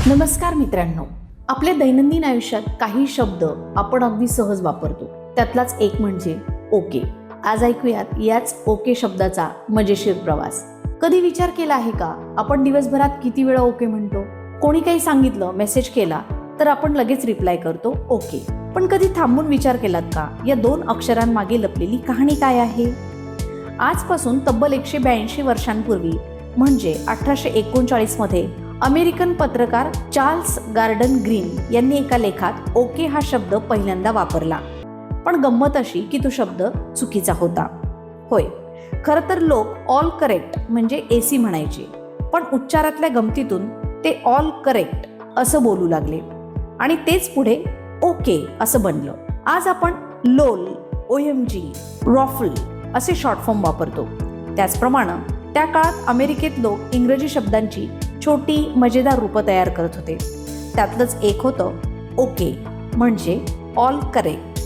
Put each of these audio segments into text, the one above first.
नमस्कार मित्रांनो, आपल्या दैनंदिन आयुष्यात काही शब्द आपण अगदी सहज वापरतो. त्यातलाच एक म्हणजे ओके. आज ऐकूयात याच ओके शब्दाचा मजेशीर प्रवास. कधी विचार केला आहे का, आपण दिवसभरात किती वेळा ओके म्हणतो? कोणी काही सांगितलं, मेसेज केला तर आपण लगेच रिप्लाय करतो ओके. पण कधी थांबून विचार केलात का, या 2 अक्षरांमागे लपलेली कहाणी काय आहे? आजपासून तब्बल 182 वर्षांपूर्वी म्हणजे 1839 मध्ये अमेरिकन पत्रकार चार्ल्स गॉर्डन ग्रीन यांनी एका लेखात ओके हा शब्द पहिल्यांदा वापरला. पण गंमत अशी की तो शब्द चुकीचा होता. होय, खरं तर लोक ऑल करेक्ट म्हणजे एसी म्हणायचे, पण उच्चारातल्या गमतीतून ते ऑल करेक्ट असं बोलू लागले आणि तेच पुढे ओके असं बनलं. आज आपण लोल, OMG, रॉफल असे शॉर्ट फॉर्म वापरतो. त्याचप्रमाणे त्या काळात अमेरिकेत लोक इंग्रजी शब्दांची छोटी मजेदार रूपं तयार करत होते. त्यातलंच एक होतं ओके म्हणजे ऑल करेक्ट.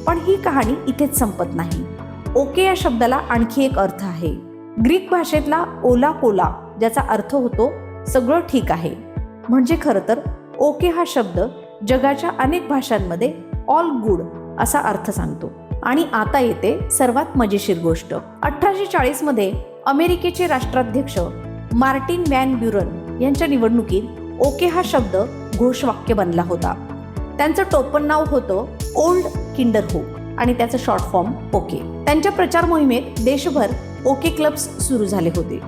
पण ही कहाणी इथेच संपत नाही. ओके या शब्दाला आणखी एक अर्थ आहे. ग्रीक भाषेतला ओला कोला, ज्याचा अर्थ होतो सगळं ठीक आहे. म्हणजे खरं तर ओके हा शब्द जगाच्या अनेक भाषांमध्ये ऑल गुड असा अर्थ सांगतो. आणि आता येते सर्वात मजेशीर गोष्ट. 1840 मध्ये अमेरिकेचे राष्ट्राध्यक्ष मार्टिन व्हॅन ब्युरन यांच्या निवडणुकीत ओके हा शब्द घोषवाक्य बनला होता. त्यांचं टोपण नाव होतं ओल्ड किंडरहुक आणि त्याचं शॉर्ट फॉर्म ओके. त्यांच्या प्रचार मोहिमेत देशभर ओके क्लब्स सुरू झाले होते.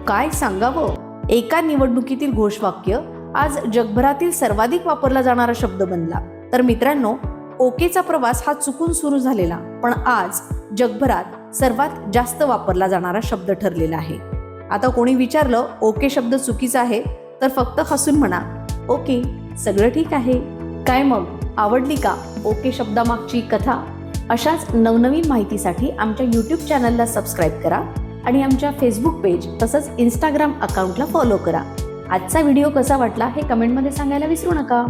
काय सांगावं, एका निवडणुकीतील घोषवाक्य आज जगभरातील सर्वाधिक वापरला जाणारा शब्द बनला. तर मित्रांनो, ओकेचा प्रवास हा चुकून सुरू झालेला, पण आज जगभरात सर्वात जास्त वापरला जाणारा शब्द ठरलेला आहे. आता कोणी विचारलं ओके शब्द चुकीचा आहे, तर फक्त हसून म्हणा ओके, सगळं ठीक आहे. काय मग, आवडली का ओके शब्दामागची कथा? अशाच नवनवीन माहितीसाठी आमच्या YouTube चॅनलला सबस्क्राईब करा आणि आमच्या फेसबुक पेज तसंच Instagram अकाउंटला फॉलो करा. आजचा व्हिडिओ कसा वाटला हे कमेंटमध्ये सांगायला विसरू नका.